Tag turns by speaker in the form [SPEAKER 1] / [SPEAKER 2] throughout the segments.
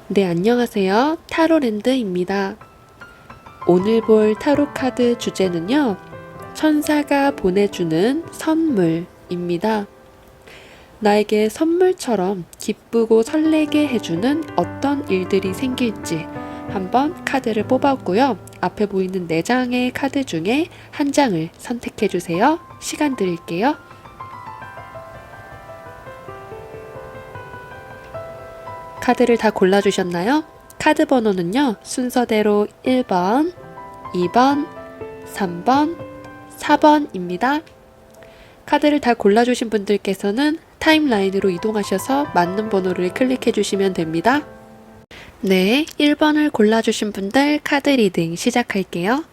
[SPEAKER 1] 네, 안녕하세요. 타로랜드입니다. 오늘 볼 타로 카드 주제는요, 천사가 보내주는 선물입니다. 나에게 선물처럼 기쁘고 설레게 해주는 어떤 일들이 생길지 한번 카드를 뽑았고요. 앞에 보이는 4장의 카드 중에 한 장을 선택해 주세요. 시간 드릴게요. 카드를 다 골라주셨나요? 카드 번호는요, 순서대로 1번, 2번, 3번, 4번입니다. 카드를 다 골라주신 분들께서는 타임라인으로 이동하셔서 맞는 번호를 클릭해 주시면 됩니다. 네, 1번을 골라주신 분들 카드 리딩 시작할게요.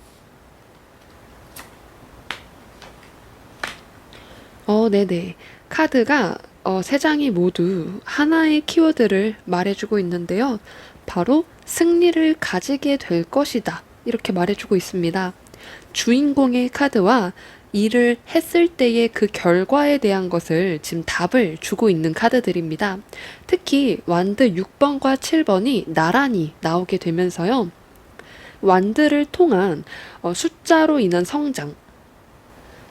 [SPEAKER 1] 네네. 카드가 3장이 모두 하나의 키워드를 말해주고 있는데요. 바로 승리를 가지게 될 것이다. 이렇게 말해주고 있습니다. 주인공의 카드와 일을 했을 때의 그 결과에 대한 것을 지금 답을 주고 있는 카드들입니다. 특히 완드 6번과 7번이 나란히 나오게 되면서요. 완드를 통한 숫자로 인한 성장,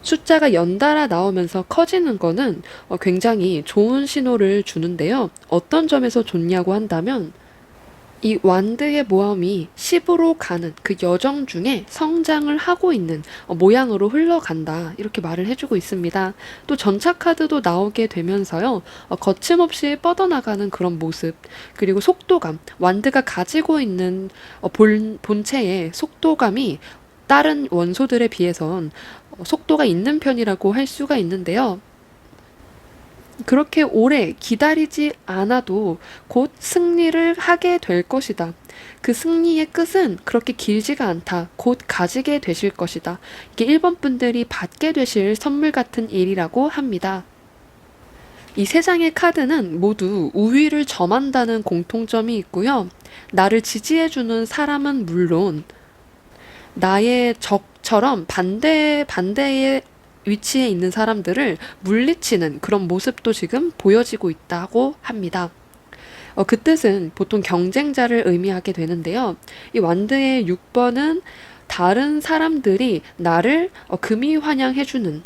[SPEAKER 1] 숫자가 연달아 나오면서 커지는 거는 굉장히 좋은 신호를 주는데요. 어떤 점에서 좋냐고 한다면 이 완드의 모험이 10으로 가는 그 여정 중에 성장을 하고 있는 모양으로 흘러간다. 이렇게 말을 해주고 있습니다. 또 전차 카드도 나오게 되면서요. 거침없이 뻗어나가는 그런 모습, 그리고 속도감, 완드가 가지고 있는 본체의 속도감이 다른 원소들에 비해선 속도가 있는 편이라고 할 수가 있는데요. 그렇게 오래 기다리지 않아도 곧 승리를 하게 될 것이다. 그 승리의 끝은 그렇게 길지가 않다. 곧 가지게 되실 것이다. 이게 1번 분들이 받게 되실 선물 같은 일이라고 합니다. 이 3장의 카드는 모두 우위를 점한다는 공통점이 있고요. 나를 지지해주는 사람은 물론 나의 적처럼 반대의 위치에 있는 사람들을 물리치는 그런 모습도 지금 보여지고 있다고 합니다. 그 뜻은 보통 경쟁자를 의미하게 되는데요. 이 완드의 6번은 다른 사람들이 나를 금이 환영해주는,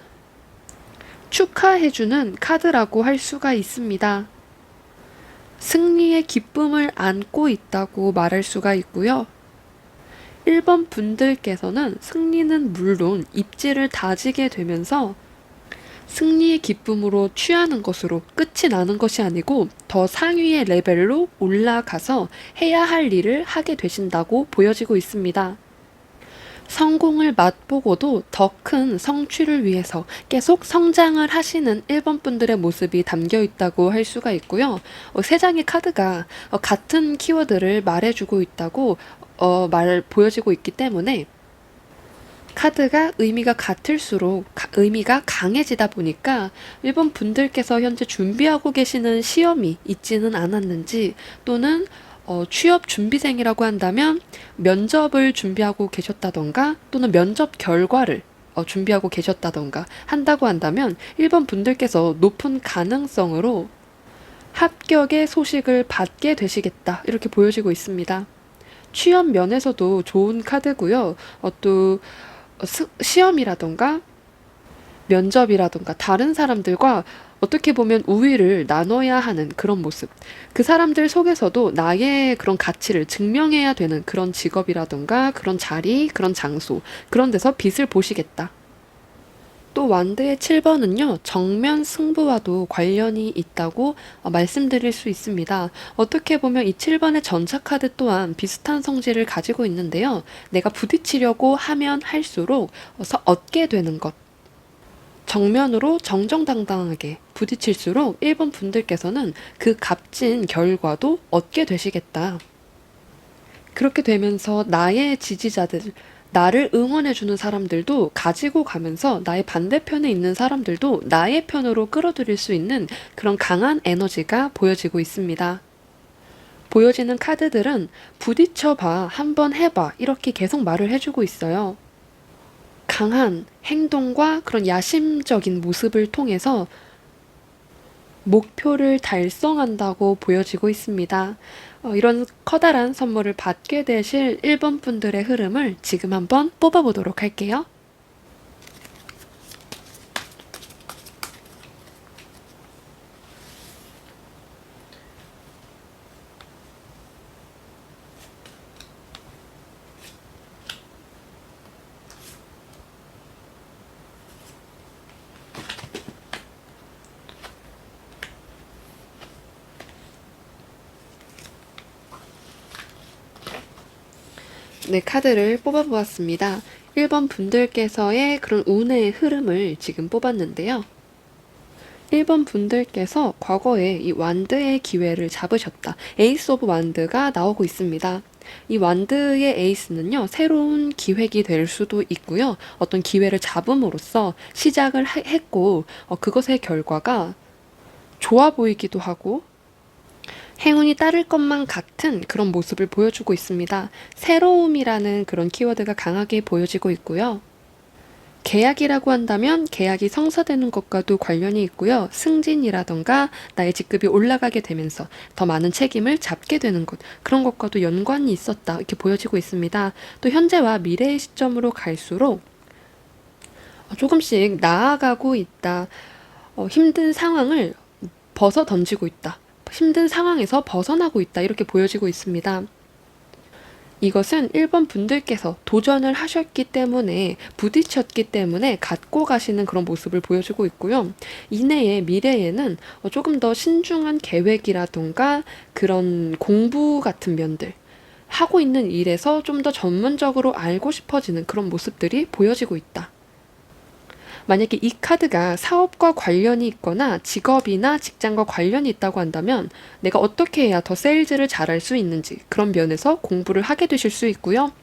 [SPEAKER 1] 축하해주는 카드라고 할 수가 있습니다. 승리의 기쁨을 안고 있다고 말할 수가 있고요. 1번 분들께서는 승리는 물론 입지를 다지게 되면서 승리의 기쁨으로 취하는 것으로 끝이 나는 것이 아니고 더 상위의 레벨로 올라가서 해야 할 일을 하게 되신다고 보여지고 있습니다. 성공을 맛보고도 더 큰 성취를 위해서 계속 성장을 하시는 1번 분들의 모습이 담겨 있다고 할 수가 있고요. 3장의 카드가 같은 키워드를 말해주고 있다고 보여지고 있기 때문에 카드가 의미가 같을수록 의미가 강해지다 보니까 일본 분들께서 현재 준비하고 계시는 시험이 있지는 않았는지, 또는 취업 준비생이라고 한다면 면접을 준비하고 계셨다던가, 또는 면접 결과를 준비하고 계셨다던가 한다고 한다면 1번 분들께서 높은 가능성으로 합격의 소식을 받게 되시겠다. 이렇게 보여지고 있습니다. 취업 면에서도 좋은 카드고요. 또 시험이라던가 면접이라던가 다른 사람들과 어떻게 보면 우위를 나눠야 하는 그런 모습. 그 사람들 속에서도 나의 그런 가치를 증명해야 되는 그런 직업이라던가 그런 자리, 그런 장소, 그런 데서 빛을 보시겠다. 또 완드의 7번은요, 정면 승부와도 관련이 있다고 말씀드릴 수 있습니다. 어떻게 보면 이 7번의 전차 카드 또한 비슷한 성질을 가지고 있는데요. 내가 부딪히려고 하면 할수록 얻게 되는 것. 정면으로 정정당당하게 부딪힐수록 1번 분들께서는 그 값진 결과도 얻게 되시겠다. 그렇게 되면서 나의 지지자들, 나를 응원해주는 사람들도 가지고 가면서 나의 반대편에 있는 사람들도 나의 편으로 끌어들일 수 있는 그런 강한 에너지가 보여지고 있습니다. 보여지는 카드들은 부딪혀봐, 한번 해봐, 이렇게 계속 말을 해주고 있어요. 강한 행동과 그런 야심적인 모습을 통해서 목표를 달성한다고 보여지고 있습니다. 이런 커다란 선물을 받게 되실 1번 분들의 흐름을 지금 한번 뽑아보도록 할게요. 네, 카드를 뽑아보았습니다. 1번 분들께서의 그런 운의 흐름을 지금 뽑았는데요. 1번 분들께서 과거에 이 완드의 기회를 잡으셨다. 에이스 오브 완드가 나오고 있습니다. 이 완드의 에이스는요, 새로운 기획이 될 수도 있고요. 어떤 기회를 잡음으로써 시작을 했고, 그것의 결과가 좋아 보이기도 하고, 행운이 따를 것만 같은 그런 모습을 보여주고 있습니다. 새로움이라는 그런 키워드가 강하게 보여지고 있고요. 계약이라고 한다면 계약이 성사되는 것과도 관련이 있고요. 승진이라던가 나의 직급이 올라가게 되면서 더 많은 책임을 잡게 되는 것, 그런 것과도 연관이 있었다, 이렇게 보여지고 있습니다. 또 현재와 미래의 시점으로 갈수록 조금씩 나아가고 있다. 힘든 상황을 벗어 던지고 있다. 힘든 상황에서 벗어나고 있다, 이렇게 보여지고 있습니다. 이것은 1번 분들께서 도전을 하셨기 때문에, 부딪혔기 때문에 갖고 가시는 그런 모습을 보여주고 있고요. 이내의 미래에는 조금 더 신중한 계획이라던가 그런 공부 같은 면들, 하고 있는 일에서 좀 더 전문적으로 알고 싶어지는 그런 모습들이 보여지고 있다. 만약에 이 카드가 사업과 관련이 있거나 직업이나 직장과 관련이 있다고 한다면 내가 어떻게 해야 더 세일즈를 잘할 수 있는지, 그런 면에서 공부를 하게 되실 수 있고요.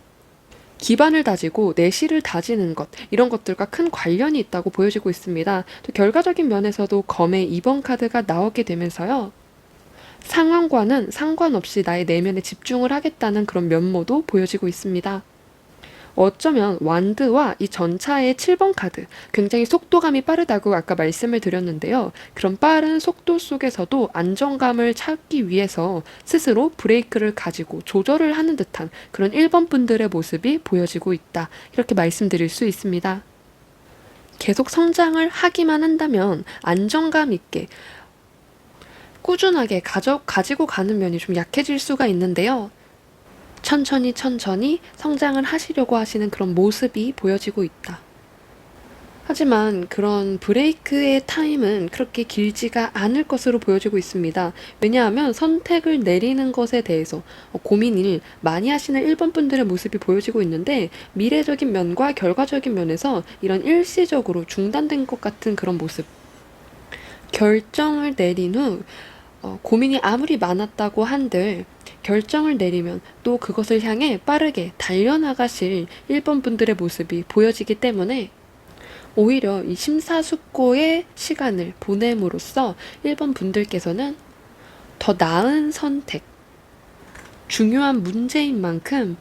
[SPEAKER 1] 기반을 다지고 내실을 다지는 것, 이런 것들과 큰 관련이 있다고 보여지고 있습니다. 또 결과적인 면에서도 검의 2번 카드가 나오게 되면서요, 상황과는 상관없이 나의 내면에 집중을 하겠다는 그런 면모도 보여지고 있습니다. 어쩌면 완드와 이 전차의 7번 카드, 굉장히 속도감이 빠르다고 아까 말씀을 드렸는데요. 그런 빠른 속도 속에서도 안정감을 찾기 위해서 스스로 브레이크를 가지고 조절을 하는 듯한 그런 1번 분들의 모습이 보여지고 있다, 이렇게 말씀드릴 수 있습니다. 계속 성장을 하기만 한다면 안정감 있게 꾸준하게 가지고 가는 면이 좀 약해질 수가 있는데요. 천천히 성장을 하시려고 하시는 그런 모습이 보여지고 있다. 하지만 그런 브레이크의 타임은 그렇게 길지가 않을 것으로 보여지고 있습니다. 왜냐하면 선택을 내리는 것에 대해서 고민을 많이 하시는 1번 분들의 모습이 보여지고 있는데, 미래적인 면과 결과적인 면에서 이런 일시적으로 중단된 것 같은 그런 모습. 결정을 내린 후 고민이 아무리 많았다고 한들 결정을 내리면 또 그것을 향해 빠르게 달려나가실 1번 분들의 모습이 보여지기 때문에, 오히려 이 심사숙고의 시간을 보냄으로써 1번 분들께서는 더 나은 선택, 중요한 문제인 만큼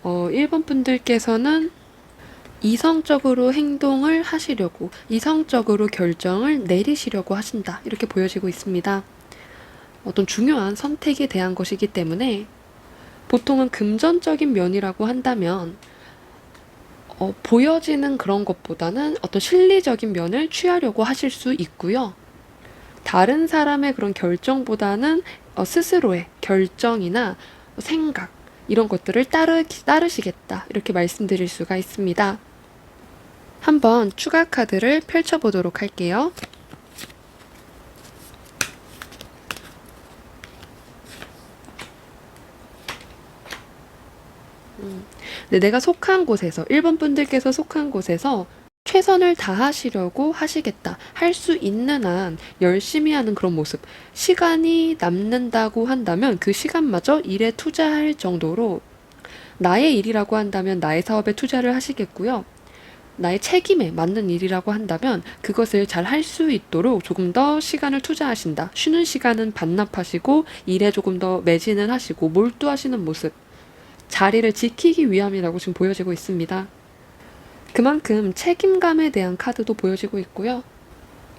[SPEAKER 1] 1번 분들께서는 이성적으로 행동을 하시려고, 이성적으로 결정을 내리시려고 하신다, 이렇게 보여지고 있습니다. 어떤 중요한 선택에 대한 것이기 때문에 보통은 금전적인 면이라고 한다면 보여지는 그런 것보다는 어떤 실리적인 면을 취하려고 하실 수 있고요. 다른 사람의 그런 결정보다는 스스로의 결정이나 생각, 이런 것들을 따르시겠다, 이렇게 말씀드릴 수가 있습니다. 한번 추가 카드를 펼쳐보도록 할게요. 네, 내가 속한 곳에서, 1번 분들께서 속한 곳에서 최선을 다하시려고 하시겠다, 할 수 있는 한 열심히 하는 그런 모습. 시간이 남는다고 한다면 그 시간마저 일에 투자할 정도로, 나의 일이라고 한다면 나의 사업에 투자를 하시겠고요. 나의 책임에 맞는 일이라고 한다면 그것을 잘 할 수 있도록 조금 더 시간을 투자하신다. 쉬는 시간은 반납하시고 일에 조금 더 매진을 하시고 몰두하시는 모습. 자리를 지키기 위함이라고 지금 보여지고 있습니다. 그만큼 책임감에 대한 카드도 보여지고 있고요.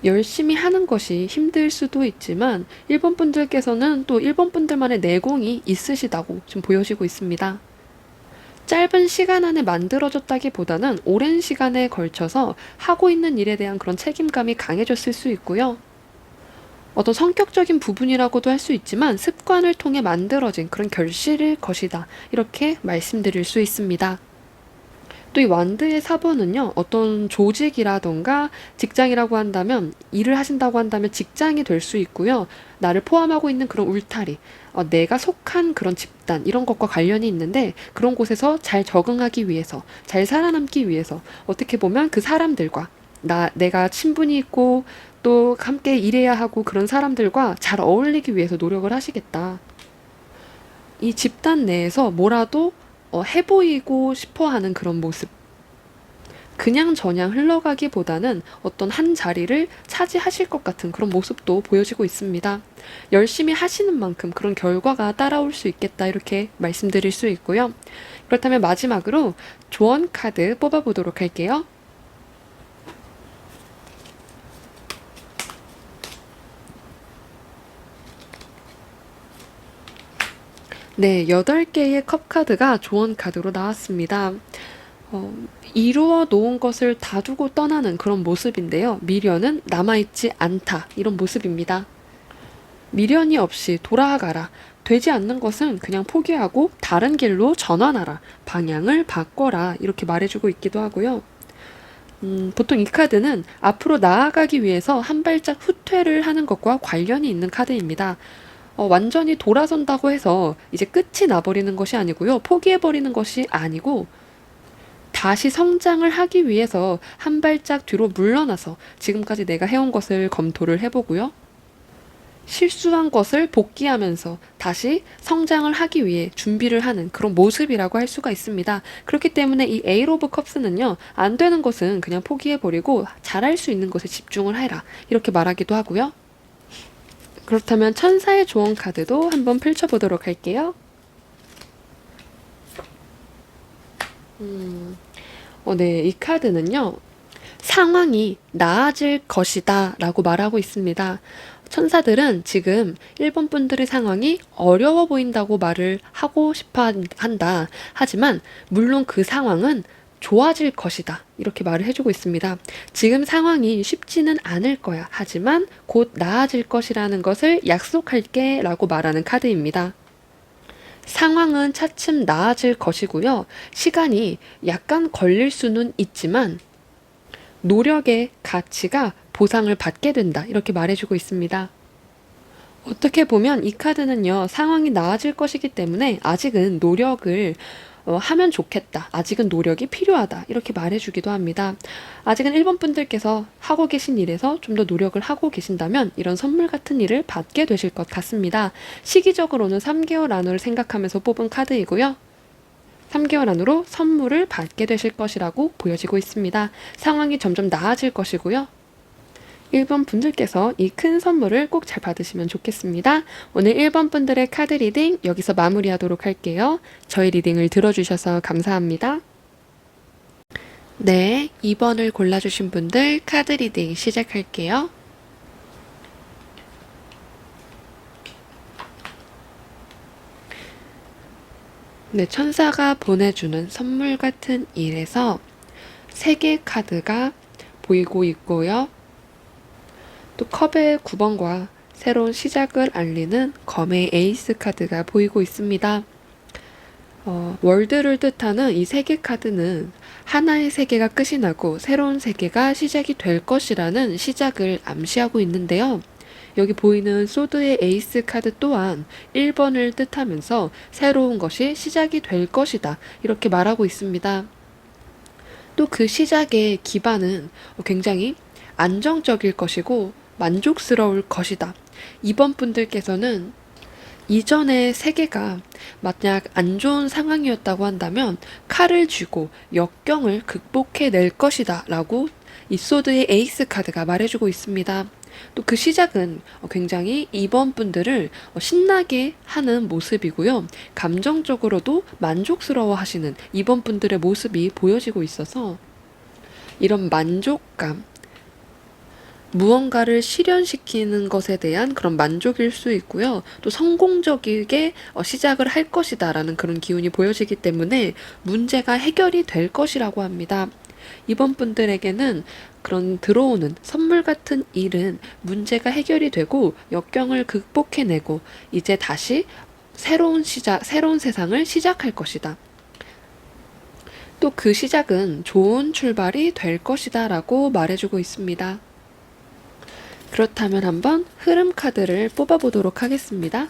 [SPEAKER 1] 열심히 하는 것이 힘들 수도 있지만 일본 분들께서는 또 일본 분들만의 내공이 있으시다고 지금 보여지고 있습니다. 짧은 시간 안에 만들어졌다기보다는 오랜 시간에 걸쳐서 하고 있는 일에 대한 그런 책임감이 강해졌을 수 있고요. 어떤 성격적인 부분이라고도 할 수 있지만 습관을 통해 만들어진 그런 결실일 것이다. 이렇게 말씀드릴 수 있습니다. 또 이 완드의 4번은요, 어떤 조직이라던가 직장이라고 한다면, 일을 하신다고 한다면 직장이 될 수 있고요. 나를 포함하고 있는 그런 울타리, 내가 속한 그런 집단, 이런 것과 관련이 있는데, 그런 곳에서 잘 적응하기 위해서, 잘 살아남기 위해서, 어떻게 보면 그 사람들과, 내가 친분이 있고, 또 함께 일해야 하고 그런 사람들과 잘 어울리기 위해서 노력을 하시겠다. 이 집단 내에서 뭐라도 해보이고 싶어 하는 그런 모습. 그냥 저냥 흘러가기보다는 어떤 한 자리를 차지하실 것 같은 그런 모습도 보여지고 있습니다. 열심히 하시는 만큼 그런 결과가 따라올 수 있겠다 이렇게 말씀드릴 수 있고요. 그렇다면 마지막으로 조언 카드 뽑아보도록 할게요. 네, 8개의 컵 카드가 조언 카드로 나왔습니다. 어, 이루어 놓은 것을 다두고 떠나는 그런 모습인데요. 미련은 남아있지 않다. 이런 모습입니다. 미련이 없이 돌아가라. 되지 않는 것은 그냥 포기하고 다른 길로 전환하라. 방향을 바꿔라. 이렇게 말해주고 있기도 하고요. 보통 이 카드는 앞으로 나아가기 위해서 한 발짝 후퇴를 하는 것과 관련이 있는 카드입니다. 완전히 돌아선다고 해서 이제 끝이 나버리는 것이 아니고요. 포기해버리는 것이 아니고 다시 성장을 하기 위해서 한 발짝 뒤로 물러나서 지금까지 내가 해온 것을 검토를 해보고요. 실수한 것을 복귀하면서 다시 성장을 하기 위해 준비를 하는 그런 모습이라고 할 수가 있습니다. 그렇기 때문에 이 에이 오브 컵스는요, 안 되는 것은 그냥 포기해버리고 잘할 수 있는 것에 집중을 해라. 이렇게 말하기도 하고요. 그렇다면 천사의 조언 카드도 한번 펼쳐보도록 할게요. 네, 이 카드는요, 상황이 나아질 것이다 라고 말하고 있습니다. 천사들은 지금 일본 분들의 상황이 어려워 보인다고 말을 하고 싶어 한다. 하지만 물론 그 상황은 좋아질 것이다. 이렇게 말을 해주고 있습니다. 지금 상황이 쉽지는 않을 거야. 하지만 곧 나아질 것이라는 것을 약속할게 라고 말하는 카드입니다. 상황은 차츰 나아질 것이고요. 시간이 약간 걸릴 수는 있지만 노력의 가치가 보상을 받게 된다. 이렇게 말해주고 있습니다. 어떻게 보면 이 카드는요, 상황이 나아질 것이기 때문에 아직은 노력을 하면 좋겠다. 아직은 노력이 필요하다. 이렇게 말해주기도 합니다. 아직은 일본 분들께서 하고 계신 일에서 좀 더 노력을 하고 계신다면 이런 선물 같은 일을 받게 되실 것 같습니다. 시기적으로는 3개월 안을 생각하면서 뽑은 카드이고요. 3개월 안으로 선물을 받게 되실 것이라고 보여지고 있습니다. 상황이 점점 나아질 것이고요. 1번 분들께서 이 큰 선물을 꼭 잘 받으시면 좋겠습니다. 오늘 1번 분들의 카드 리딩 여기서 마무리하도록 할게요. 저희 리딩을 들어주셔서 감사합니다. 네, 2번을 골라주신 분들 카드 리딩 시작할게요. 네, 천사가 보내주는 선물 같은 일에서 3개 카드가 보이고 있고요. 또 컵의 9번과 새로운 시작을 알리는 검의 에이스 카드가 보이고 있습니다. 월드를 뜻하는 이 3개 카드는 하나의 세계가 끝이 나고 새로운 세계가 시작이 될 것이라는 시작을 암시하고 있는데요. 여기 보이는 소드의 에이스 카드 또한 1번을 뜻하면서 새로운 것이 시작이 될 것이다. 이렇게 말하고 있습니다. 또 그 시작의 기반은 굉장히 안정적일 것이고 만족스러울 것이다. 2번 분들께서는 이전의 세계가 만약 안 좋은 상황이었다고 한다면 칼을 쥐고 역경을 극복해낼 것이다 라고 이 소드의 에이스 카드가 말해주고 있습니다. 또 그 시작은 굉장히 2번 분들을 신나게 하는 모습이고요. 감정적으로도 만족스러워 하시는 2번 분들의 모습이 보여지고 있어서 이런 만족감, 무언가를 실현시키는 것에 대한 그런 만족일 수 있고요. 또 성공적이게 시작을 할 것이다라는 그런 기운이 보여지기 때문에 문제가 해결이 될 것이라고 합니다. 이번 분들에게는 그런 들어오는 선물 같은 일은 문제가 해결이 되고 역경을 극복해내고 이제 다시 새로운 세상을 시작할 것이다. 또 그 시작은 좋은 출발이 될 것이다 라고 말해주고 있습니다. 그렇다면 한번 흐름 카드를 뽑아보도록 하겠습니다.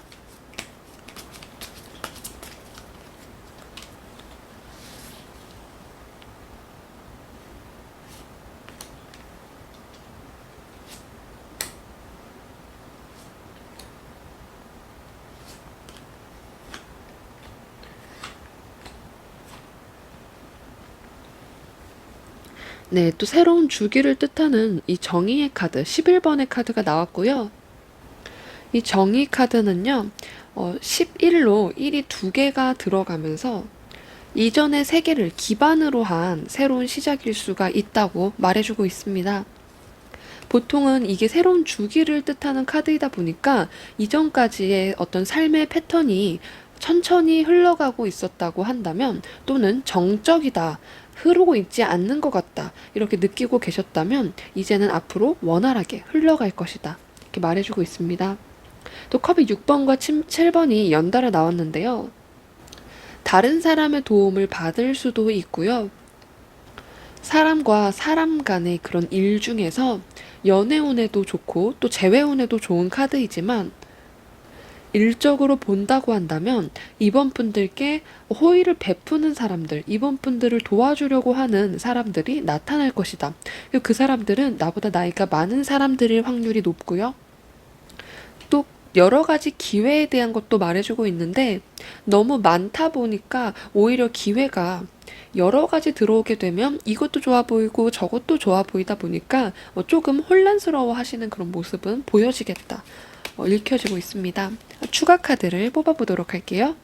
[SPEAKER 1] 네, 또 새로운 주기를 뜻하는 이 정의의 카드, 11번의 카드가 나왔고요. 이 정의 카드는요, 11로 1이 2개가 들어가면서 이전의 세계를 기반으로 한 새로운 시작일 수가 있다고 말해주고 있습니다. 보통은 이게 새로운 주기를 뜻하는 카드이다 보니까 이전까지의 어떤 삶의 패턴이 천천히 흘러가고 있었다고 한다면 또는 정적이다, 흐르고 있지 않는 것 같다 이렇게 느끼고 계셨다면 이제는 앞으로 원활하게 흘러갈 것이다 이렇게 말해주고 있습니다. 또 컵이 6번과 7번이 연달아 나왔는데요. 다른 사람의 도움을 받을 수도 있고요. 사람과 사람 간의 그런 일 중에서 연애운에도 좋고 또 재회운에도 좋은 카드이지만 일적으로 본다고 한다면 이번 분들께 호의를 베푸는 사람들, 이번 분들을 도와주려고 하는 사람들이 나타날 것이다. 그 사람들은 나보다 나이가 많은 사람들일 확률이 높고요. 또 여러 가지 기회에 대한 것도 말해주고 있는데 너무 많다 보니까 오히려 기회가 여러 가지 들어오게 되면 이것도 좋아 보이고 저것도 좋아 보이다 보니까 조금 혼란스러워 하시는 그런 모습은 보여지겠다. 읽혀지고 있습니다. 추가 카드를 뽑아보도록 할게요.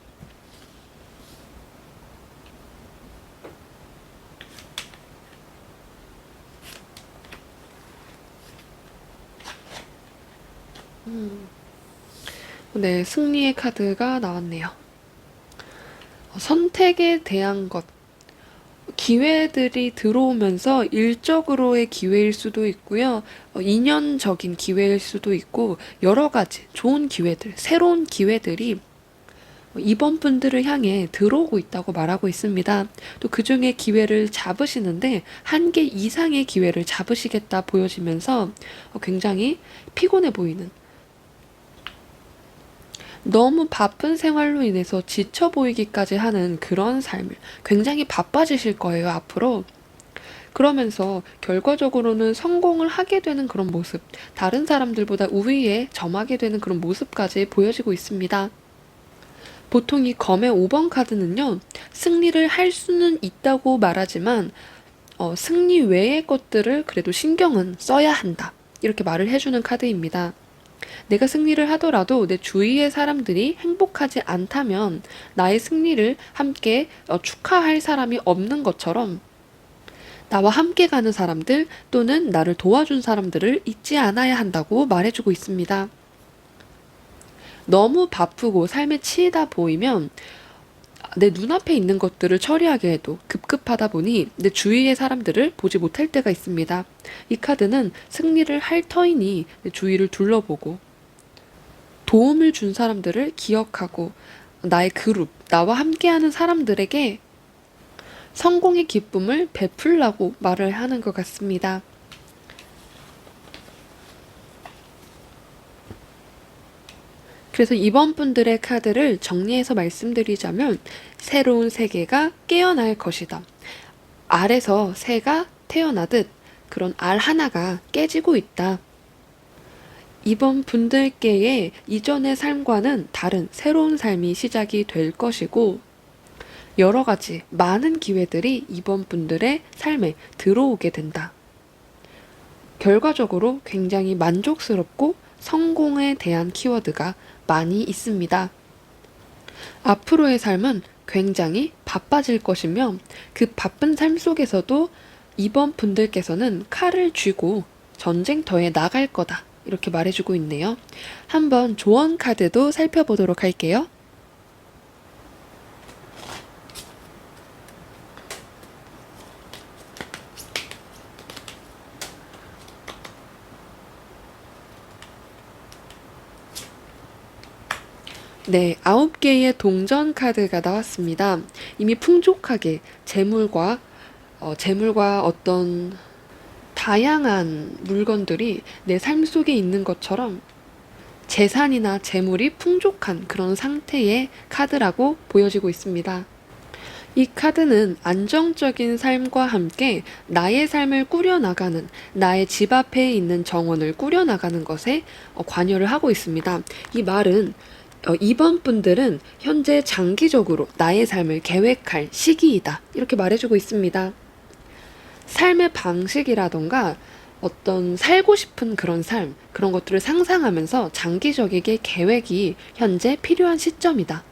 [SPEAKER 1] 네, 승리의 카드가 나왔네요. 선택에 대한 것, 기회들이 들어오면서 일적으로의 기회일 수도 있고요. 인연적인 기회일 수도 있고 여러 가지 좋은 기회들, 새로운 기회들이 이번 분들을 향해 들어오고 있다고 말하고 있습니다. 또 그중에 기회를 잡으시는데 한 개 이상의 기회를 잡으시겠다 보여지면서 굉장히 피곤해 보이는 너무 바쁜 생활로 인해서 지쳐 보이기까지 하는 그런 삶을 굉장히 바빠지실 거예요, 앞으로. 그러면서 결과적으로는 성공을 하게 되는 그런 모습, 다른 사람들보다 우위에 점하게 되는 그런 모습까지 보여지고 있습니다. 보통 이 검의 5번 카드는요, 승리를 할 수는 있다고 말하지만, 승리 외의 것들을 그래도 신경은 써야 한다. 이렇게 말을 해주는 카드입니다. 내가 승리를 하더라도 내 주위의 사람들이 행복하지 않다면 나의 승리를 함께 축하할 사람이 없는 것처럼 나와 함께 가는 사람들 또는 나를 도와준 사람들을 잊지 않아야 한다고 말해주고 있습니다. 너무 바쁘고 삶에 치이다 보이면 내 눈앞에 있는 것들을 처리하게 해도 급급하다 보니 내 주위의 사람들을 보지 못할 때가 있습니다. 이 카드는 승리를 할 터이니 내 주위를 둘러보고 도움을 준 사람들을 기억하고 나의 그룹, 나와 함께하는 사람들에게 성공의 기쁨을 베풀라고 말을 하는 것 같습니다. 그래서 이번 분들의 카드를 정리해서 말씀드리자면 새로운 세계가 깨어날 것이다. 알에서 새가 태어나듯 그런 알 하나가 깨지고 있다. 이번 분들께의 이전의 삶과는 다른 새로운 삶이 시작이 될 것이고 여러 가지 많은 기회들이 이번 분들의 삶에 들어오게 된다. 결과적으로 굉장히 만족스럽고 성공에 대한 키워드가 많이 있습니다. 앞으로의 삶은 굉장히 바빠질 것이며 그 바쁜 삶 속에서도 이번 분들께서는 칼을 쥐고 전쟁터에 나갈 거다. 이렇게 말해주고 있네요. 한번 조언 카드도 살펴보도록 할게요. 네, 9개의 동전 카드가 나왔습니다. 이미 풍족하게 재물과 어떤 다양한 물건들이 내 삶 속에 있는 것처럼 재산이나 재물이 풍족한 그런 상태의 카드라고 보여지고 있습니다. 이 카드는 안정적인 삶과 함께 나의 삶을 꾸려나가는, 나의 집 앞에 있는 정원을 꾸려나가는 것에 관여를 하고 있습니다. 이 말은 이번 분들은 현재 장기적으로 나의 삶을 계획할 시기이다. 이렇게 말해주고 있습니다. 삶의 방식이라던가 어떤 살고 싶은 그런 삶, 그런 것들을 상상하면서 장기적이게 계획이 현재 필요한 시점이다.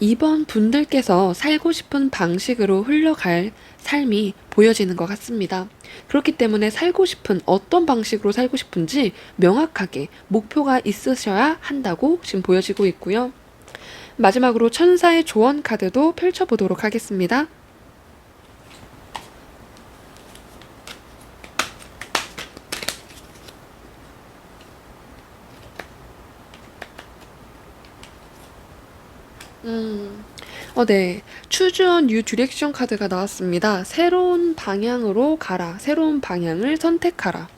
[SPEAKER 1] 이번 분들께서 살고 싶은 방식으로 흘러갈 삶이 보여지는 것 같습니다. 그렇기 때문에 살고 싶은 어떤 방식으로 살고 싶은지 명확하게 목표가 있으셔야 한다고 지금 보여지고 있고요. 마지막으로 천사의 조언 카드도 펼쳐보도록 하겠습니다. 네. Choose a new direction 카드가 나왔습니다. 새로운 방향으로 가라. 새로운 방향을 선택하라.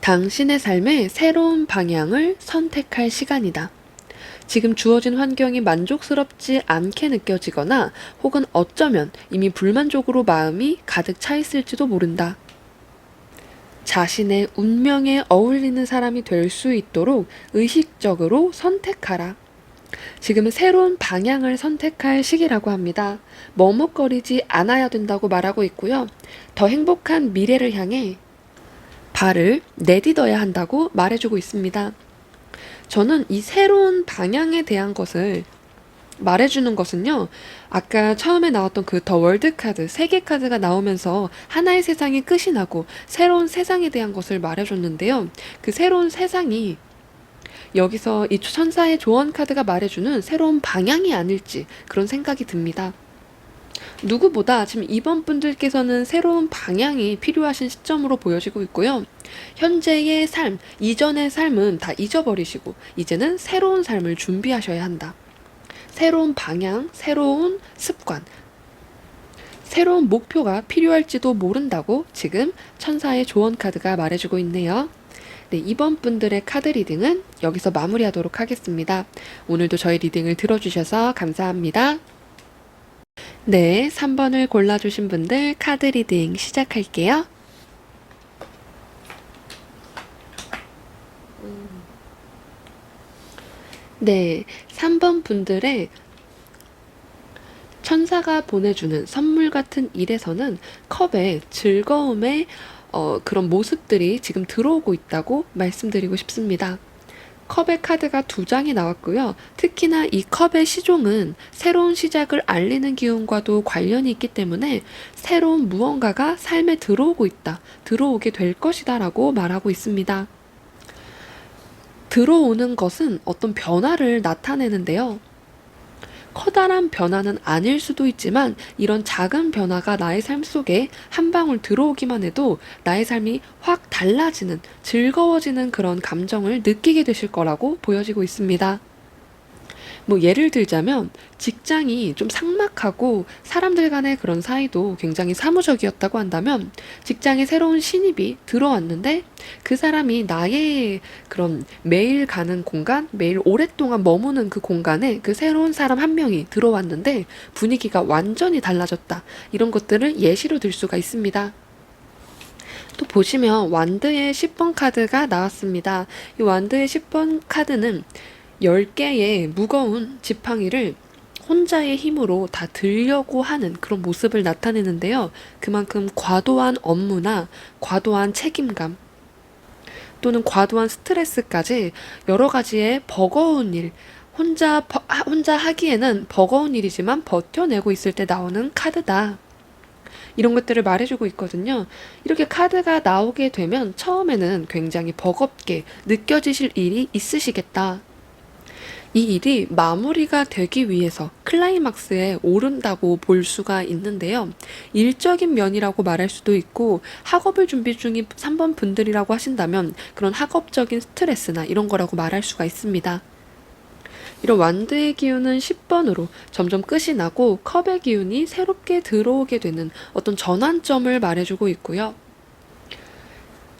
[SPEAKER 1] 당신의 삶의 새로운 방향을 선택할 시간이다. 지금 주어진 환경이 만족스럽지 않게 느껴지거나 혹은 어쩌면 이미 불만족으로 마음이 가득 차 있을지도 모른다. 자신의 운명에 어울리는 사람이 될 수 있도록 의식적으로 선택하라. 지금은 새로운 방향을 선택할 시기라고 합니다. 머뭇거리지 않아야 된다고 말하고 있고요. 더 행복한 미래를 향해 발을 내딛어야 한다고 말해주고 있습니다. 저는 이 새로운 방향에 대한 것을 말해주는 것은요, 아까 처음에 나왔던 그 더 월드 카드, 세계 카드가 나오면서 하나의 세상이 끝이 나고 새로운 세상에 대한 것을 말해줬는데요. 그 새로운 세상이 여기서 이 천사의 조언 카드가 말해주는 새로운 방향이 아닐지 그런 생각이 듭니다. 누구보다 지금 이번 분들께서는 새로운 방향이 필요하신 시점으로 보여지고 있고요. 현재의 삶, 이전의 삶은 다 잊어버리시고 이제는 새로운 삶을 준비하셔야 한다. 새로운 방향, 새로운 습관, 새로운 목표가 필요할지도 모른다고 지금 천사의 조언 카드가 말해주고 있네요. 네, 이번 분들의 카드 리딩은 여기서 마무리하도록 하겠습니다. 오늘도 저희 리딩을 들어주셔서 감사합니다. 네, 3번을 골라주신 분들 카드 리딩 시작할게요. 네, 3번 분들의 천사가 보내주는 선물 같은 일에서는 컵에 즐거움의 그런 모습들이 지금 들어오고 있다고 말씀드리고 싶습니다. 컵의 카드가 2장이 나왔고요. 특히나 이 컵의 시종은 새로운 시작을 알리는 기운과도 관련이 있기 때문에 새로운 무언가가 삶에 들어오고 있다, 들어오게 될 것이다 라고 말하고 있습니다. 들어오는 것은 어떤 변화를 나타내는데요. 커다란 변화는 아닐 수도 있지만 이런 작은 변화가 나의 삶 속에 한 방울 들어오기만 해도 나의 삶이 확 달라지는, 즐거워지는 그런 감정을 느끼게 되실 거라고 보여지고 있습니다. 예를 들자면 직장이 좀 삭막하고 사람들 간의 그런 사이도 굉장히 사무적이었다고 한다면 직장에 새로운 신입이 들어왔는데 그 사람이 나의 그런 매일 가는 공간, 매일 오랫동안 머무는 그 공간에 그 새로운 사람 한 명이 들어왔는데 분위기가 완전히 달라졌다. 이런 것들을 예시로 들 수가 있습니다. 또 보시면 완드의 10번 카드가 나왔습니다. 이 완드의 10번 카드는 10개의 무거운 지팡이를 혼자의 힘으로 다 들려고 하는 그런 모습을 나타내는데요. 그만큼 과도한 업무나 과도한 책임감 또는 과도한 스트레스까지 여러 가지의 버거운 일, 혼자 하기에는 버거운 일이지만 버텨내고 있을 때 나오는 카드다. 이런 것들을 말해주고 있거든요. 이렇게 카드가 나오게 되면 처음에는 굉장히 버겁게 느껴지실 일이 있으시겠다. 이 일이 마무리가 되기 위해서 클라이막스에 오른다고 볼 수가 있는데요. 일적인 면이라고 말할 수도 있고 학업을 준비 중인 3번 분들이라고 하신다면 그런 학업적인 스트레스나 이런 거라고 말할 수가 있습니다. 이런 완드의 기운은 10번으로 점점 끝이 나고 컵의 기운이 새롭게 들어오게 되는 어떤 전환점을 말해주고 있고요.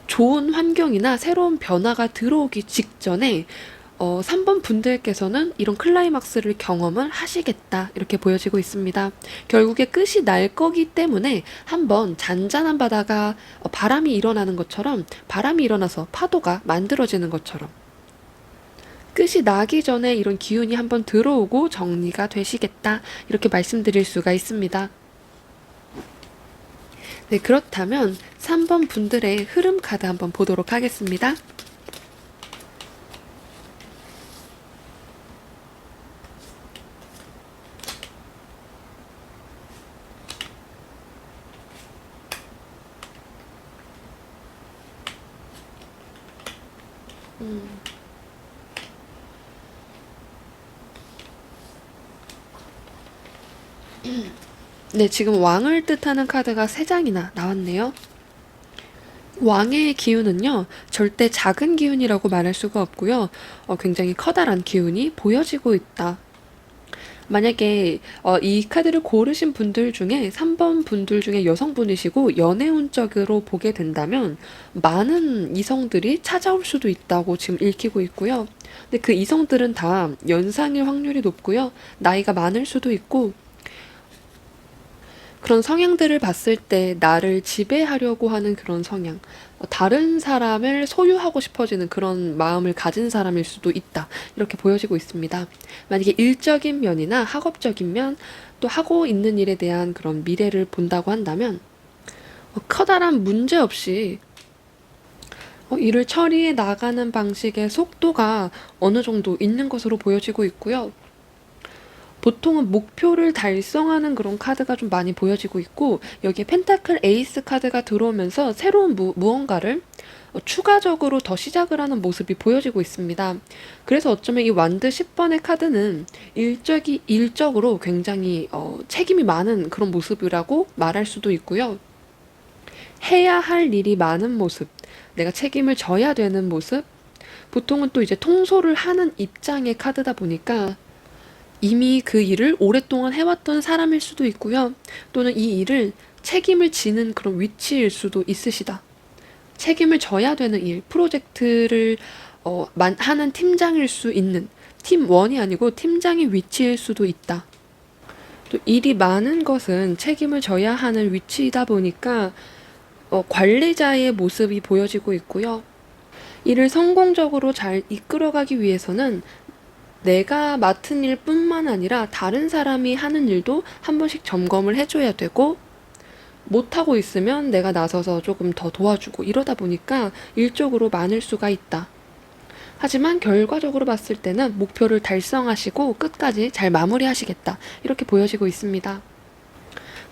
[SPEAKER 1] 좋은 환경이나 새로운 변화가 들어오기 직전에 3번 분들께서는 이런 클라이막스를 경험을 하시겠다 이렇게 보여지고 있습니다. 결국에 끝이 날 거기 때문에 한번 잔잔한 바다가 바람이 일어나는 것처럼 바람이 일어나서 파도가 만들어지는 것처럼 끝이 나기 전에 이런 기운이 한번 들어오고 정리가 되시겠다 이렇게 말씀드릴 수가 있습니다. 네, 그렇다면 3번 분들의 흐름 카드 한번 보도록 하겠습니다. 네, 지금 왕을 뜻하는 카드가 3장이나 나왔네요. 왕의 기운은요, 절대 작은 기운이라고 말할 수가 없고요. 굉장히 커다란 기운이 보여지고 있다. 만약에 이 카드를 고르신 분들 중에 3번 분들 중에 여성분이시고 연애 운적으로 보게 된다면 많은 이성들이 찾아올 수도 있다고 지금 읽히고 있고요. 근데 그 이성들은 다 연상일 확률이 높고요. 나이가 많을 수도 있고 그런 성향들을 봤을 때 나를 지배하려고 하는 그런 성향, 다른 사람을 소유하고 싶어지는 그런 마음을 가진 사람일 수도 있다. 이렇게 보여지고 있습니다. 만약에 일적인 면이나 학업적인 면, 또 하고 있는 일에 대한 그런 미래를 본다고 한다면 커다란 문제 없이 일을 처리해 나가는 방식의 속도가 어느 정도 있는 것으로 보여지고 있고요. 보통은 목표를 달성하는 그런 카드가 좀 많이 보여지고 있고 여기에 펜타클 에이스 카드가 들어오면서 새로운 무언가를 추가적으로 더 시작을 하는 모습이 보여지고 있습니다. 그래서 어쩌면 이 완드 10번의 카드는 일적으로 굉장히 책임이 많은 그런 모습이라고 말할 수도 있고요. 해야 할 일이 많은 모습, 내가 책임을 져야 되는 모습, 보통은 또 이제 통솔을 하는 입장의 카드다 보니까 이미 그 일을 오랫동안 해왔던 사람일 수도 있고요. 또는 이 일을 책임을 지는 그런 위치일 수도 있으시다. 책임을 져야 되는 일, 프로젝트를 하는 팀장일 수 있는 팀원이 아니고 팀장의 위치일 수도 있다. 또 일이 많은 것은 책임을 져야 하는 위치이다 보니까 관리자의 모습이 보여지고 있고요. 일을 성공적으로 잘 이끌어가기 위해서는 내가 맡은 일뿐만 아니라 다른 사람이 하는 일도 한 번씩 점검을 해줘야 되고 못하고 있으면 내가 나서서 조금 더 도와주고 이러다 보니까 일적으로 많을 수가 있다. 하지만 결과적으로 봤을 때는 목표를 달성하시고 끝까지 잘 마무리하시겠다. 이렇게 보여지고 있습니다.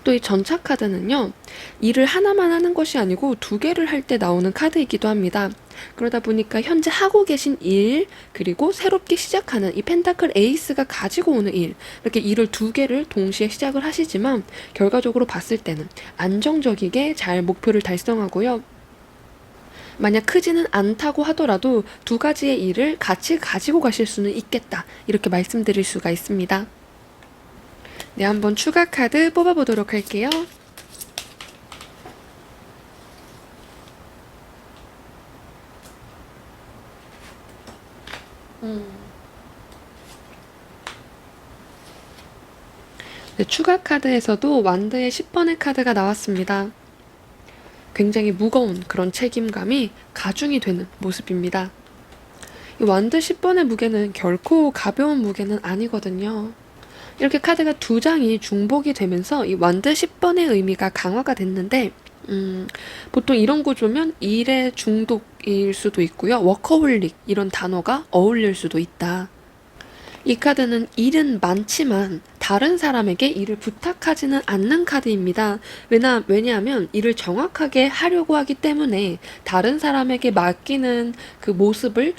[SPEAKER 1] 또 이 전차 카드는요, 일을 하나만 하는 것이 아니고 2개를 할 때 나오는 카드이기도 합니다. 그러다 보니까 현재 하고 계신 일, 그리고 새롭게 시작하는 이 펜타클 에이스가 가지고 오는 일, 이렇게 일을 2개를 동시에 시작을 하시지만 결과적으로 봤을 때는 안정적이게 잘 목표를 달성하고요. 만약 크지는 않다고 하더라도 2가지의 일을 같이 가지고 가실 수는 있겠다. 이렇게 말씀드릴 수가 있습니다. 네, 한번 추가 카드 뽑아보도록 할게요. 네, 추가 카드에서도 완드의 10번의 카드가 나왔습니다. 굉장히 무거운 그런 책임감이 가중이 되는 모습입니다. 이 완드 10번의 무게는 결코 가벼운 무게는 아니거든요. 이렇게 카드가 2장이 중복이 되면서 이 완드 10번의 의미가 강화가 됐는데 보통 이런 구조면 일의 중독일 수도 있고요. 워커홀릭 이런 단어가 어울릴 수도 있다. 이 카드는 일은 많지만 다른 사람에게 일을 부탁하지는 않는 카드입니다. 왜냐하면 일을 정확하게 하려고 하기 때문에 다른 사람에게 맡기는 그 모습을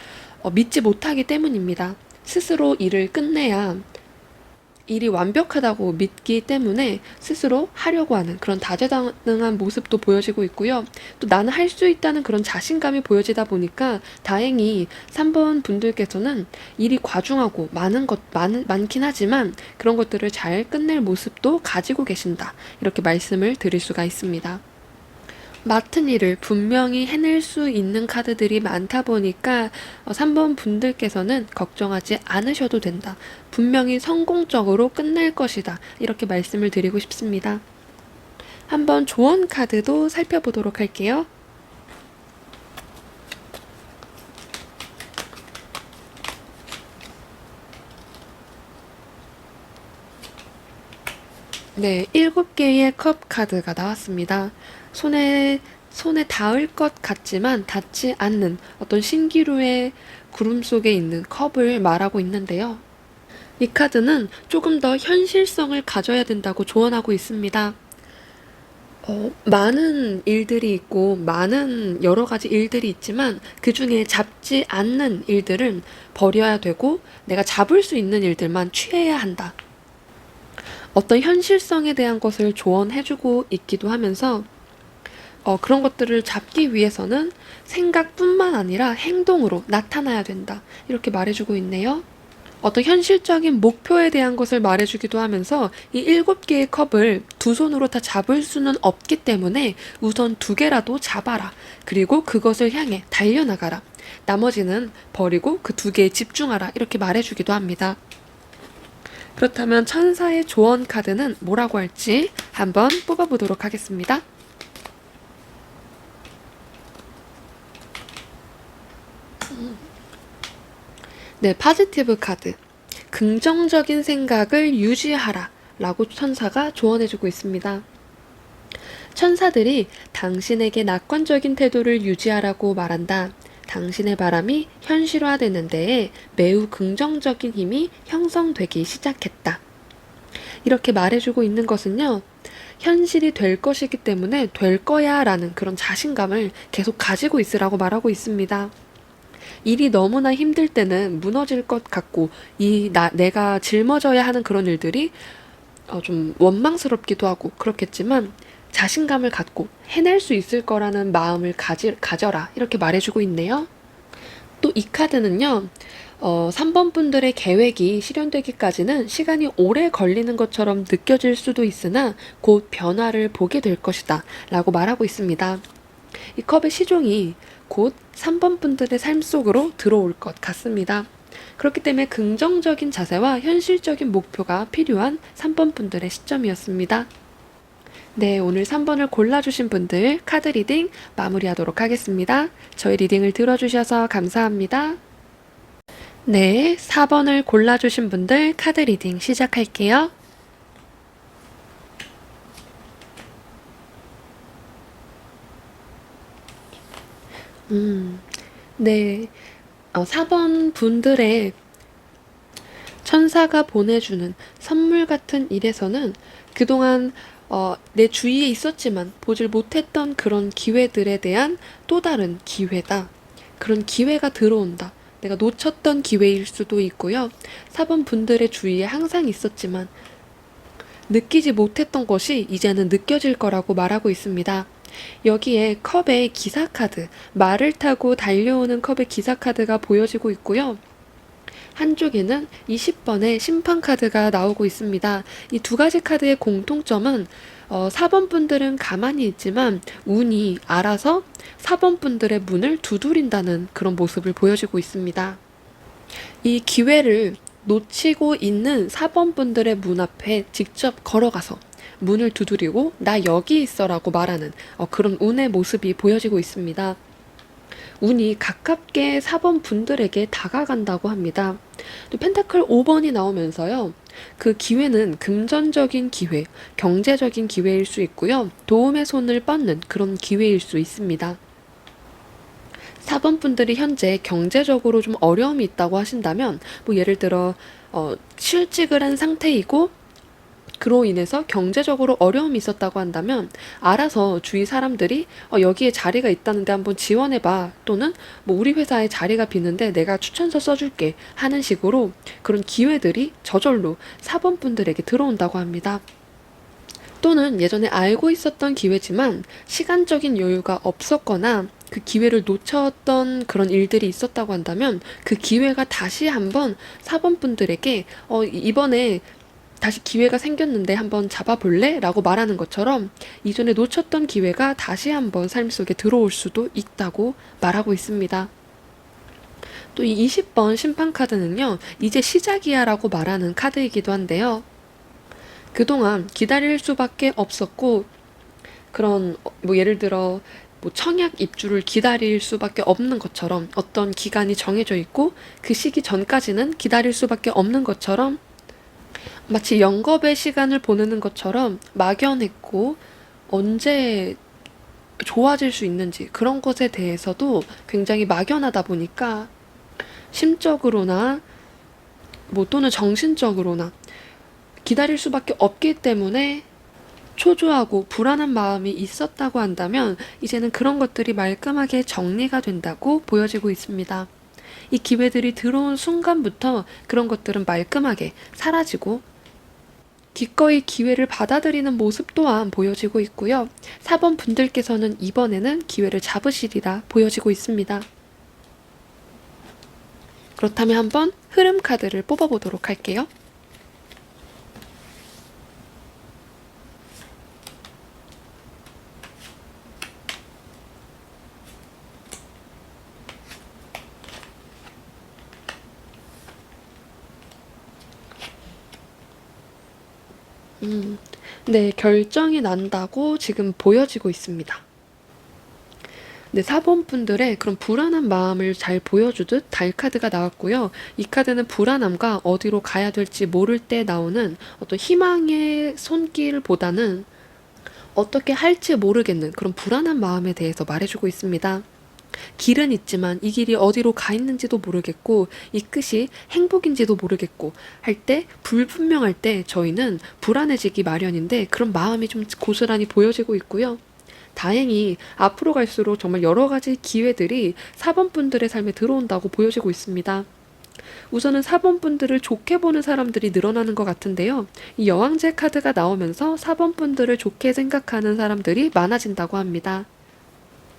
[SPEAKER 1] 믿지 못하기 때문입니다. 스스로 일을 끝내야 일이 완벽하다고 믿기 때문에 스스로 하려고 하는 그런 다재다능한 모습도 보여지고 있고요. 또 나는 할 수 있다는 그런 자신감이 보여지다 보니까 다행히 3번 분들께서는 일이 과중하고 많긴 하지만 그런 것들을 잘 끝낼 모습도 가지고 계신다. 이렇게 말씀을 드릴 수가 있습니다. 맡은 일을 분명히 해낼 수 있는 카드들이 많다 보니까 3번 분들께서는 걱정하지 않으셔도 된다. 분명히 성공적으로 끝낼 것이다. 이렇게 말씀을 드리고 싶습니다. 한번 조언 카드도 살펴보도록 할게요. 네, 7개의 컵 카드가 나왔습니다. 손에 닿을 것 같지만 닿지 않는 어떤 신기루의 구름 속에 있는 컵을 말하고 있는데요. 이 카드는 조금 더 현실성을 가져야 된다고 조언하고 있습니다. 많은 일들이 있고 많은 여러 가지 일들이 있지만 그 중에 잡지 않는 일들은 버려야 되고 내가 잡을 수 있는 일들만 취해야 한다. 어떤 현실성에 대한 것을 조언해주고 있기도 하면서 그런 것들을 잡기 위해서는 생각뿐만 아니라 행동으로 나타나야 된다. 이렇게 말해주고 있네요. 어떤 현실적인 목표에 대한 것을 말해주기도 하면서 이 7개의 컵을 두 손으로 다 잡을 수는 없기 때문에 우선 2개라도 잡아라. 그리고 그것을 향해 달려나가라. 나머지는 버리고 그 2개에 집중하라. 이렇게 말해주기도 합니다. 그렇다면 천사의 조언 카드는 뭐라고 할지 한번 뽑아보도록 하겠습니다. 네, 파지티브 카드. 긍정적인 생각을 유지하라 라고 천사가 조언해주고 있습니다. 천사들이 당신에게 낙관적인 태도를 유지하라고 말한다. 당신의 바람이 현실화되는 데에 매우 긍정적인 힘이 형성되기 시작했다. 이렇게 말해주고 있는 것은요. 현실이 될 것이기 때문에 될 거야 라는 그런 자신감을 계속 가지고 있으라고 말하고 있습니다. 일이 너무나 힘들 때는 무너질 것 같고 내가 짊어져야 하는 그런 일들이 좀 원망스럽기도 하고 그렇겠지만 자신감을 갖고 해낼 수 있을 거라는 마음을 가져라 이렇게 말해주고 있네요. 또 이 카드는요. 3번 분들의 계획이 실현되기까지는 시간이 오래 걸리는 것처럼 느껴질 수도 있으나 곧 변화를 보게 될 것이다 라고 말하고 있습니다. 이 컵의 시종이 곧 3번 분들의 삶 속으로 들어올 것 같습니다. 그렇기 때문에 긍정적인 자세와 현실적인 목표가 필요한 3번 분들의 시점이었습니다. 네, 오늘 3번을 골라주신 분들 카드 리딩 마무리하도록 하겠습니다. 저희 리딩을 들어주셔서 감사합니다. 네, 4번을 골라주신 분들 카드 리딩 시작할게요. 네, 4번 분들의 천사가 보내주는 선물 같은 일에서는 그동안 내 주위에 있었지만 보질 못했던 그런 기회들에 대한 또 다른 기회다. 그런 기회가 들어온다. 내가 놓쳤던 기회일 수도 있고요. 4번 분들의 주위에 항상 있었지만 느끼지 못했던 것이 이제는 느껴질 거라고 말하고 있습니다. 여기에 컵의 기사카드, 말을 타고 달려오는 컵의 기사카드가 보여지고 있고요. 한쪽에는 20번의 심판카드가 나오고 있습니다. 이 2가지 카드의 공통점은 4번 분들은 가만히 있지만 운이 알아서 4번 분들의 문을 두드린다는 그런 모습을 보여주고 있습니다. 이 기회를 놓치고 있는 4번 분들의 문 앞에 직접 걸어가서 문을 두드리고 나 여기 있어 라고 말하는 그런 운의 모습이 보여지고 있습니다. 운이 가깝게 4번 분들에게 다가간다고 합니다. 또 펜타클 5번이 나오면서요. 그 기회는 금전적인 기회, 경제적인 기회일 수 있고요. 도움의 손을 뻗는 그런 기회일 수 있습니다. 4번 분들이 현재 경제적으로 좀 어려움이 있다고 하신다면 예를 들어 실직을 한 상태이고 그로 인해서 경제적으로 어려움이 있었다고 한다면 알아서 주위 사람들이 여기에 자리가 있다는데 한번 지원해봐, 또는 뭐 우리 회사에 자리가 비는데 내가 추천서 써줄게 하는 식으로 그런 기회들이 저절로 사범분들에게 들어온다고 합니다. 또는 예전에 알고 있었던 기회지만 시간적인 여유가 없었거나 그 기회를 놓쳤던 그런 일들이 있었다고 한다면 그 기회가 다시 한번 사범분들에게 이번에 다시 기회가 생겼는데 한번 잡아볼래? 라고 말하는 것처럼 이전에 놓쳤던 기회가 다시 한번 삶 속에 들어올 수도 있다고 말하고 있습니다. 또 이 20번 심판카드는요, 이제 시작이야 라고 말하는 카드이기도 한데요. 그동안 기다릴 수밖에 없었고, 그런 뭐 예를 들어 뭐 청약 입주를 기다릴 수밖에 없는 것처럼 어떤 기간이 정해져 있고 그 시기 전까지는 기다릴 수밖에 없는 것처럼, 마치 영겁의 시간을 보내는 것처럼 막연했고 언제 좋아질 수 있는지 그런 것에 대해서도 굉장히 막연하다 보니까 심적으로나 뭐 또는 정신적으로나 기다릴 수밖에 없기 때문에 초조하고 불안한 마음이 있었다고 한다면 이제는 그런 것들이 말끔하게 정리가 된다고 보여지고 있습니다. 이 기회들이 들어온 순간부터 그런 것들은 말끔하게 사라지고 기꺼이 기회를 받아들이는 모습 또한 보여지고 있고요. 4번 분들께서는 이번에는 기회를 잡으시리라 보여지고 있습니다. 그렇다면 한번 흐름 카드를 뽑아보도록 할게요. 네, 결정이 난다고 지금 보여지고 있습니다. 네, 4번 분들의 그런 불안한 마음을 잘 보여주듯 달 카드가 나왔고요. 이 카드는 불안함과 어디로 가야 될지 모를 때 나오는 어떤 희망의 손길보다는 어떻게 할지 모르겠는 그런 불안한 마음에 대해서 말해주고 있습니다. 길은 있지만 이 길이 어디로 가 있는지도 모르겠고 이 끝이 행복인지도 모르겠고 할 때, 불분명할 때 저희는 불안해지기 마련인데 그런 마음이 좀 고스란히 보여지고 있고요. 다행히 앞으로 갈수록 정말 여러 가지 기회들이 4번 분들의 삶에 들어온다고 보여지고 있습니다. 우선은 4번 분들을 좋게 보는 사람들이 늘어나는 것 같은데요. 이 여왕제 카드가 나오면서 4번 분들을 좋게 생각하는 사람들이 많아진다고 합니다.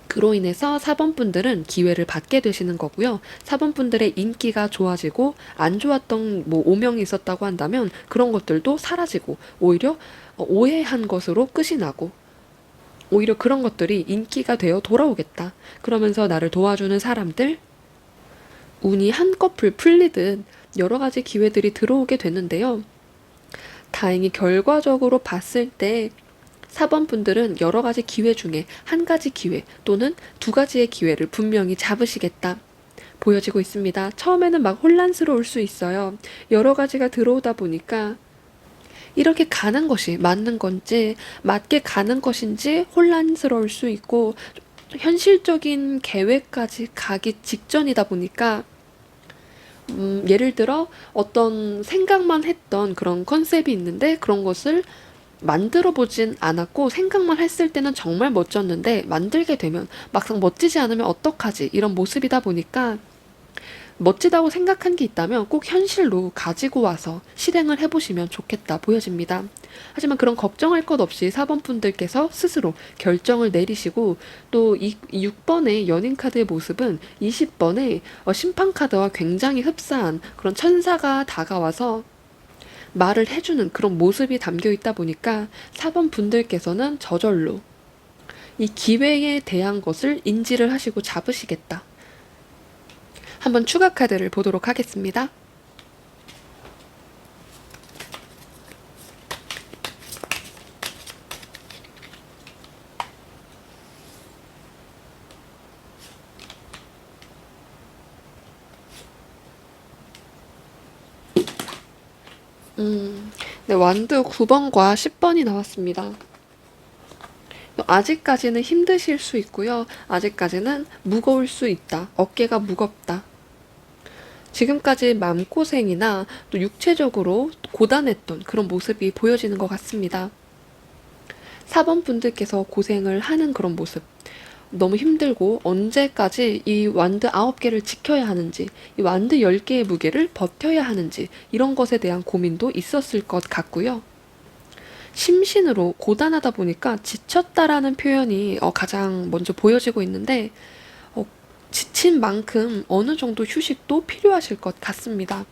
[SPEAKER 1] 그로 인해서 4번 분들은 기회를 받게 되시는 거고요. 4번 분들의 인기가 좋아지고 안 좋았던 뭐 오명이 있었다고 한다면 그런 것들도 사라지고 오히려 오해한 것으로 끝이 나고 오히려 그런 것들이 인기가 되어 돌아오겠다. 그러면서 나를 도와주는 사람들, 운이 한꺼풀 풀리듯 여러 가지 기회들이 들어오게 됐는데요. 다행히 결과적으로 봤을 때 4번 분들은 여러 가지 기회 중에 한 가지 기회 또는 두 가지의 기회를 분명히 잡으시겠다 보여지고 있습니다. 처음에는 막 혼란스러울 수 있어요. 여러 가지가 들어오다 보니까 이렇게 가는 것이 맞는 건지 맞게 가는 것인지 혼란스러울 수 있고 현실적인 계획까지 가기 직전이다 보니까 예를 들어 어떤 생각만 했던 그런 컨셉이 있는데 그런 것을 만들어 보진 않았고 생각만 했을 때는 정말 멋졌는데 만들게 되면 막상 멋지지 않으면 어떡하지, 이런 모습이다 보니까 멋지다고 생각한 게 있다면 꼭 현실로 가지고 와서 실행을 해보시면 좋겠다 보여집니다. 하지만 그런 걱정할 것 없이 4번 분들께서 스스로 결정을 내리시고 또 이 6번의 연인 카드의 모습은 20번의 심판 카드와 굉장히 흡사한 그런 천사가 다가와서 말을 해주는 그런 모습이 담겨 있다 보니까 4번 분들께서는 저절로 이 기회에 대한 것을 인지를 하시고 잡으시겠다. 한번 추가 카드를 보도록 하겠습니다. 네, 완드 9번과 10번이 나왔습니다. 아직까지는 힘드실 수 있고요. 아직까지는 무거울 수 있다. 어깨가 무겁다. 지금까지 마음고생이나 또 육체적으로 고단했던 그런 모습이 보여지는 것 같습니다. 4번 분들께서 고생을 하는 그런 모습, 너무 힘들고 언제까지 이 완드 9개를 지켜야 하는지, 이 완드 10개의 무게를 버텨야 하는지, 이런 것에 대한 고민도 있었을 것 같고요. 심신으로 고단하다 보니까 지쳤다라는 표현이 가장 먼저 보여지고 있는데, 지친 만큼 어느 정도 휴식도 필요하실 것 같습니다.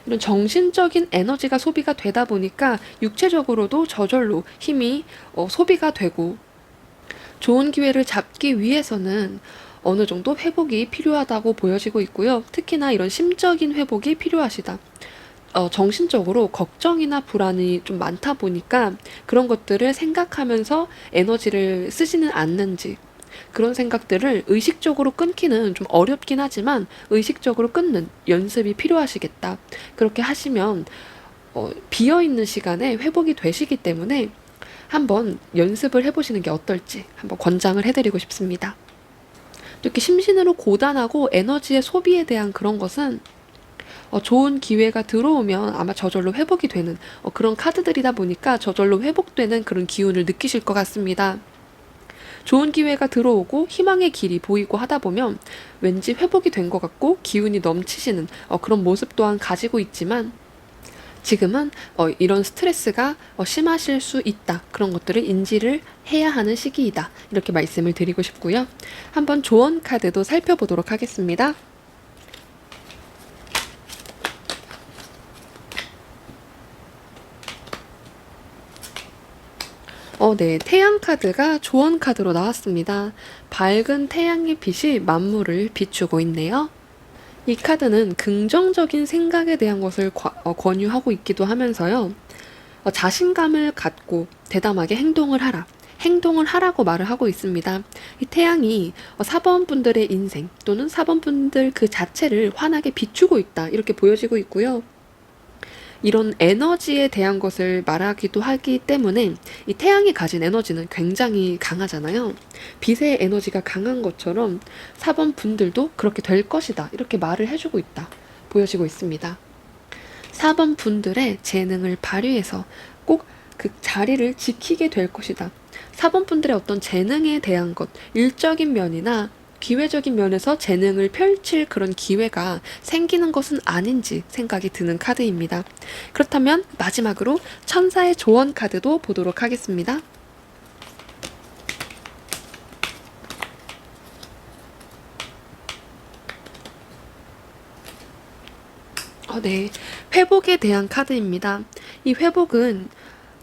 [SPEAKER 1] 이런 정신적인 에너지가 소비가 되다 보니까 육체적으로도 저절로 힘이 소비가 되고, 좋은 기회를 잡기 위해서는 어느 정도 회복이 필요하다고 보여지고 있고요. 특히나 이런 심적인 회복이 필요하시다. 정신적으로 걱정이나 불안이 좀 많다 보니까 그런 것들을 생각하면서 에너지를 쓰지는 않는지, 그런 생각들을 의식적으로 끊기는 좀 어렵긴 하지만 의식적으로 끊는 연습이 필요하시겠다. 그렇게 하시면 비어있는 시간에 회복이 되시기 때문에 한번 연습을 해보시는 게 어떨지 한번 권장을 해드리고 싶습니다. 이렇게 심신으로 고단하고 에너지의 소비에 대한 그런 것은 좋은 기회가 들어오면 아마 저절로 회복이 되는 그런 카드들이다 보니까 저절로 회복되는 그런 기운을 느끼실 것 같습니다. 좋은 기회가 들어오고 희망의 길이 보이고 하다 보면 왠지 회복이 된 것 같고 기운이 넘치시는 그런 모습 또한 가지고 있지만, 지금은 이런 스트레스가 심하실 수 있다. 그런 것들을 인지를 해야 하는 시기이다. 이렇게 말씀을 드리고 싶고요. 한번 조언 카드도 살펴보도록 하겠습니다. 네. 태양 카드가 조언 카드로 나왔습니다. 밝은 태양의 빛이 만물을 비추고 있네요. 이 카드는 긍정적인 생각에 대한 것을 권유하고 있기도 하면서요. 자신감을 갖고 대담하게 행동을 하라. 행동을 하라고 말을 하고 있습니다. 이 태양이 4번 분들의 인생 또는 4번 분들 그 자체를 환하게 비추고 있다. 이렇게 보여지고 있고요. 이런 에너지에 대한 것을 말하기도 하기 때문에 이 태양이 가진 에너지는 굉장히 강하잖아요. 빛의 에너지가 강한 것처럼 4번 분들도 그렇게 될 것이다. 이렇게 말을 해주고 있다. 보여지고 있습니다. 4번 분들의 재능을 발휘해서 꼭 그 자리를 지키게 될 것이다. 4번 분들의 어떤 재능에 대한 것, 일적인 면이나 기회적인 면에서 재능을 펼칠 그런 기회가 생기는 것은 아닌지 생각이 드는 카드입니다. 그렇다면 마지막으로 천사의 조언 카드도 보도록 하겠습니다. 네. 회복에 대한 카드입니다. 이 회복은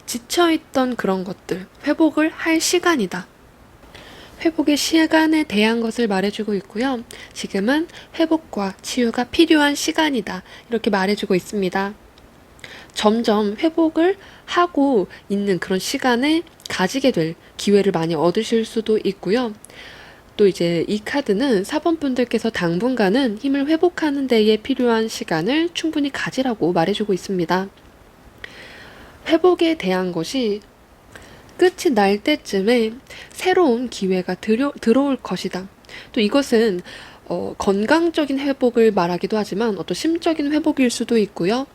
[SPEAKER 1] 지쳐있던 그런 것들, 회복을 할 시간이다. 회복의 시간에 대한 것을 말해주고 있고요. 지금은 회복과 치유가 필요한 시간이다. 이렇게 말해주고 있습니다. 점점 회복을 하고 있는 그런 시간에 가지게 될 기회를 많이 얻으실 수도 있고요. 또 이제 이 카드는 4번 분들께서 당분간은 힘을 회복하는 데에 필요한 시간을 충분히 가지라고 말해주고 있습니다. 회복에 대한 것이 끝이 날 때쯤에 새로운 기회가 들어올 것이다. 또 이것은 건강적인 회복을 말하기도 하지만 어떤 심적인 회복일 수도 있고요.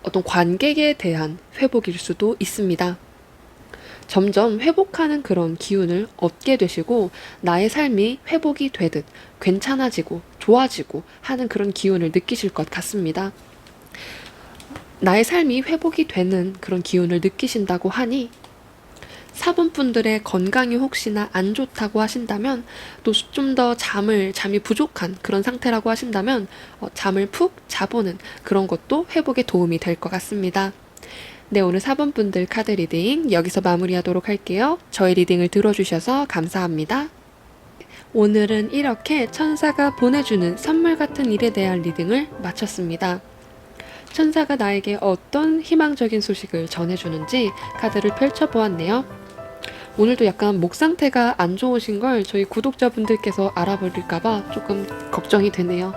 [SPEAKER 1] 어떤 관계에 대한 회복일 수도 있습니다. 점점 회복하는 그런 기운을 얻게 되시고 나의 삶이 회복이 되듯 괜찮아지고 좋아지고 하는 그런 기운을 느끼실 것 같습니다. 나의 삶이 회복이 되는 그런 기운을 느끼신다고 하니 4번 분들의 건강이 혹시나 안 좋다고 하신다면, 또 좀 더 잠이 부족한 그런 상태라고 하신다면 잠을 푹 자보는 그런 것도 회복에 도움이 될 것 같습니다. 네, 오늘 4번 분들 카드 리딩 여기서 마무리하도록 할게요. 저희 리딩을 들어주셔서 감사합니다. 오늘은 이렇게 천사가 보내주는 선물 같은 일에 대한 리딩을 마쳤습니다. 천사가 나에게 어떤 희망적인 소식을 전해주는지 카드를 펼쳐보았네요. 오늘도 약간 목 상태가 안 좋으신 걸 저희 구독자분들께서 알아버릴까봐 조금 걱정이 되네요.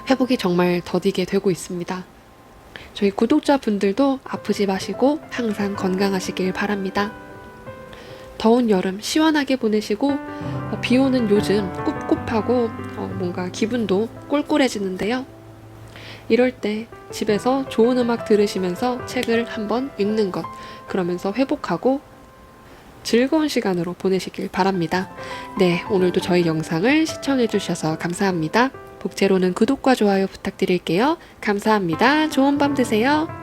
[SPEAKER 1] 회복이 정말 더디게 되고 있습니다. 저희 구독자분들도 아프지 마시고 항상 건강하시길 바랍니다. 더운 여름 시원하게 보내시고 비 오는 요즘 꿉꿉하고 뭔가 기분도 꿀꿀해지는데요. 이럴 때 집에서 좋은 음악 들으시면서 책을 한번 읽는 것, 그러면서 회복하고 즐거운 시간으로 보내시길 바랍니다. 네, 오늘도 저희 영상을 시청해주셔서 감사합니다. 복채로는 구독과 좋아요 부탁드릴게요. 감사합니다. 좋은 밤 되세요.